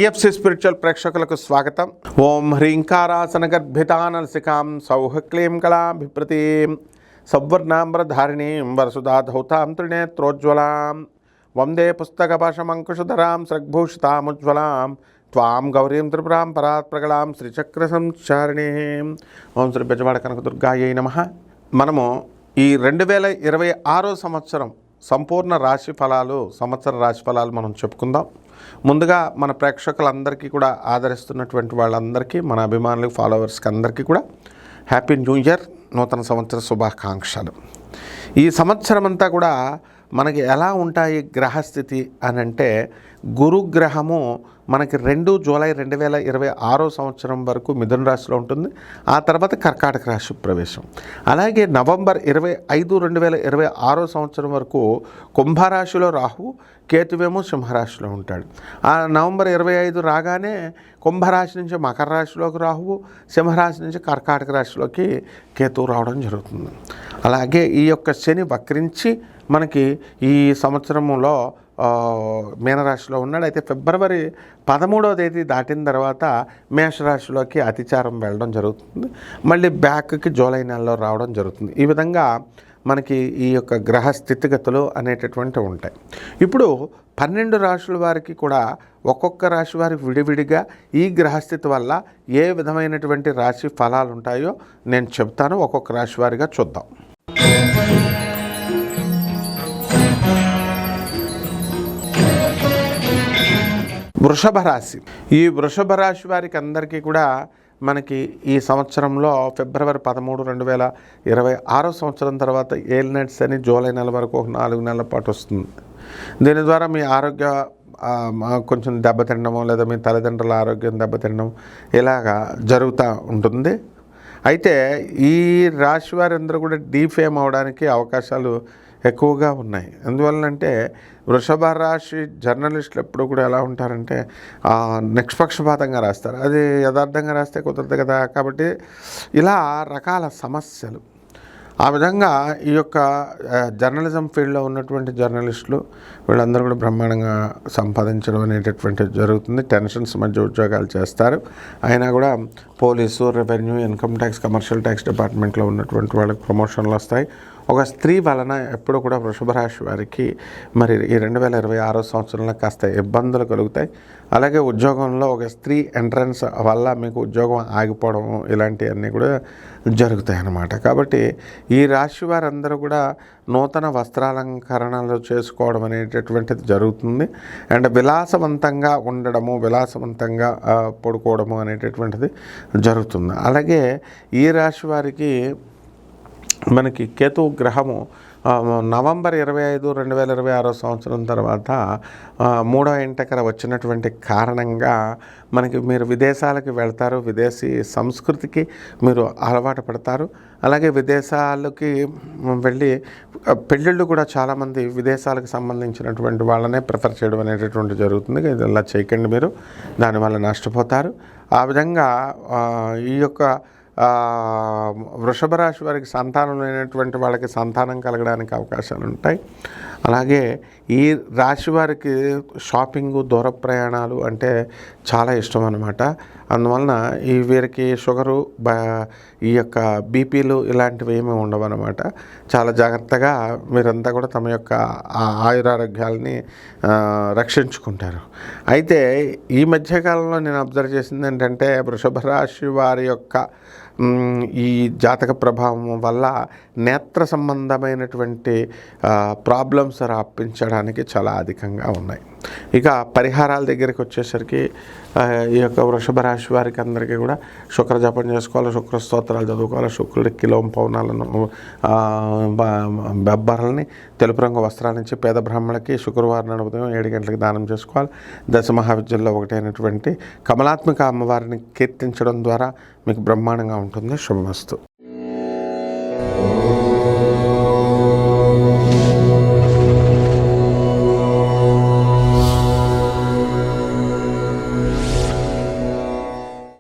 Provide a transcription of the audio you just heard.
TFC spiritual ప్రేక్షకులకు స్వాగతం. ఓం హ్రీంకారాసన గర్భితానలసికాం సౌహ క్లీం కళాభిప్రతీం సౌవర్ణాంబరధారిణీం వరసుధాధౌతాం త్రినేత్రోజ్వలాం వందే పుస్తకపాశమంకుశధరాం సృగ్భూషితాముజ్వలాం త్వాం గౌరీం త్రిపురాం పరాత్ప్రగళాం శ్రీచక్ర సంచారిణీం. ఓం శ్రీ బెజవాడ కనకదుర్గాయై నమః. మనము ఈ 2026 సంవత్సరం సంపూర్ణ రాశి ఫలాలు, సంవత్సర రాశి ఫలాలు మనం చెప్పుకుందాం. ముందుగా మన ప్రేక్షకులందరికీ కూడా ఆదరిస్తున్నటువంటి వాళ్ళందరికీ, మన అభిమానులకు, ఫాలోవర్స్కి అందరికీ కూడా హ్యాపీ న్యూ ఇయర్, నూతన సంవత్సర శుభాకాంక్షలు. ఈ సంవత్సరం అంతా కూడా మనకి ఎలా ఉంటాయి గ్రహస్థితి అని అంటే, గురుగ్రహము మనకి 2 జూలై 2026 సంవత్సరం వరకు మిథున రాశిలో ఉంటుంది. ఆ తర్వాత కర్కాటక రాశి ప్రవేశం. అలాగే నవంబర్ 25, 2026 సంవత్సరం వరకు కుంభరాశిలో రాహువు, కేతువేమో సింహరాశిలో ఉంటాడు. ఆ నవంబర్ 25 రాగానే కుంభరాశి నుంచి మకర రాశిలోకి రాహువు, సింహరాశి నుంచి కర్కాటక రాశిలోకి కేతువు రావడం జరుగుతుంది. అలాగే ఈ యొక్క శని వక్రించి మనకి ఈ సంవత్సరంలో మీనరాశిలో ఉన్నాడు. అయితే ఫిబ్రవరి 13వ తేదీ దాటిన తర్వాత మేషరాశిలోకి అతిచారం వెళ్ళడం జరుగుతుంది. మళ్ళీ బ్యాక్కి జూలై నెలలో రావడం జరుగుతుంది. ఈ విధంగా మనకి ఈ యొక్క గ్రహ స్థితిగతులు అనేటటువంటివి ఉంటాయి. ఇప్పుడు 12 రాశుల వారికి కూడా ఒక్కొక్క రాశి వారికి విడివిడిగా ఈ గ్రహస్థితి వల్ల ఏ విధమైనటువంటి రాశి ఫలాలు ఉంటాయో నేను చెప్తాను. ఒక్కొక్క రాశి వారిగా చూద్దాం. వృషభ రాశి. ఈ వృషభ రాశి వారికి అందరికీ కూడా మనకి ఈ సంవత్సరంలో ఫిబ్రవరి 13, 2026 సంవత్సరం తర్వాత ఏలినాటి శని జూలై నెల వరకు ఒక 4 నెలల పాటు వస్తుంది. దీని ద్వారా మీ ఆరోగ్య కొంచెం దెబ్బతినడము, లేదా మీ తల్లిదండ్రుల ఆరోగ్యం దెబ్బతినడం ఇలాగా జరుగుతూ ఉంటుంది. అయితే ఈ రాశి వారందరూ కూడా డీఫేమ్ అవడానికి అవకాశాలు ఎక్కువగా ఉన్నాయి. ఎందువల్లంటే వృషభ రాశి జర్నలిస్టులు ఎప్పుడు కూడా ఎలా ఉంటారంటే నిష్పక్షపాతంగా రాస్తారు. అది యథార్థంగా రాస్తే కుదరదు కదా. కాబట్టి ఇలా రకాల సమస్యలు, ఆ విధంగా ఈ యొక్క జర్నలిజం ఫీల్డ్లో ఉన్నటువంటి జర్నలిస్టులు వీళ్ళందరూ కూడా బ్రహ్మాండంగా సంపాదించడం అనేటటువంటిది జరుగుతుంది. టెన్షన్స్ మధ్య ఉద్యోగాలు చేస్తారు. అయినా కూడా police, revenue, income tax, commercial tax డిపార్ట్మెంట్లో ఉన్నటువంటి వాళ్ళకి ప్రమోషన్లు వస్తాయి. ఒక స్త్రీ వలన ఎప్పుడు కూడా వృషభ రాశి వారికి మరి ఈ 2026 సంవత్సరంలో కాస్త ఇబ్బందులు కలుగుతాయి. అలాగే ఉద్యోగంలో ఒక స్త్రీ ఎంట్రన్స్ వల్ల మీకు ఉద్యోగం ఆగిపోవడము ఇలాంటివన్నీ కూడా జరుగుతాయి అన్నమాట. కాబట్టి ఈ రాశి వారందరూ కూడా నూతన వస్త్రాలంకరణలు చేసుకోవడం అనేటటువంటిది జరుగుతుంది. అండ్ విలాసవంతంగా ఉండడము, విలాసవంతంగా పడుకోవడము అనేటటువంటిది జరుగుతుంది. అలాగే ఈ రాశి వారికి మనకి కేతు గ్రహము నవంబర్ 25, 2026 సంవత్సరం తర్వాత 3వ ఇంటకర వచ్చినటువంటి కారణంగా మనకి మీరు విదేశాలకు వెళ్తారు. విదేశీ సంస్కృతికి మీరు అలవాటు పడతారు. అలాగే విదేశాలకి వెళ్ళి పెళ్ళిళ్ళు కూడా చాలామంది విదేశాలకు సంబంధించినటువంటి వాళ్ళనే ప్రిఫర్ చేయడం అనేటటువంటి జరుగుతుంది. ఇలా చేయకండి, మీరు దానివల్ల నష్టపోతారు. ఆ విధంగా ఈ యొక్క వృషభ రాశి వారికి సంతానం లేనటువంటి వాళ్ళకి సంతానం కలగడానికి అవకాశాలు ఉంటాయి. అలాగే ఈ రాశి వారికి షాపింగు, దూర ప్రయాణాలు అంటే చాలా ఇష్టం అన్నమాట. అందువలన వీరికి షుగరు, ఈ యొక్క బీపీలు ఇలాంటివి ఏమీ ఉండవు అన్నమాట. చాలా జాగ్రత్తగా మీరంతా కూడా తమ యొక్క ఆయురారోగ్యాలని రక్షించుకుంటారు. అయితే ఈ మధ్యకాలంలో నేను అబ్జర్వ్ చేసింది ఏంటంటే, వృషభ రాశి వారి యొక్క ఈ జాతక ప్రభావం వల్ల నేత్ర సంబంధమైనటువంటి ప్రాబ్లమ్స్ రాపించడానికి చాలా అధికంగా ఉన్నాయి. ఇక పరిహారాల దగ్గరికి వచ్చేసరికి ఈ యొక్క వృషభ రాశి వారికి అందరికీ కూడా శుక్ర జపం చేసుకోవాలి, శుక్ర స్తోత్రాలు చదువుకోవాలి, శుక్రుడికి కిలోం పౌనాలను, బెబ్బర్లని, తెలుపు రంగు వస్త్రాల నుంచి పేద బ్రాహ్మణులకి శుక్రవారం నాడు ఉదయం 7 గంటలకు దానం చేసుకోవాలి. దశ మహావిద్యల్లో ఒకటైనటువంటి కమలాత్మిక అమ్మవారిని కీర్తించడం ద్వారా మీకు బ్రహ్మాండంగా ఉంటుంది. శుభమస్తు.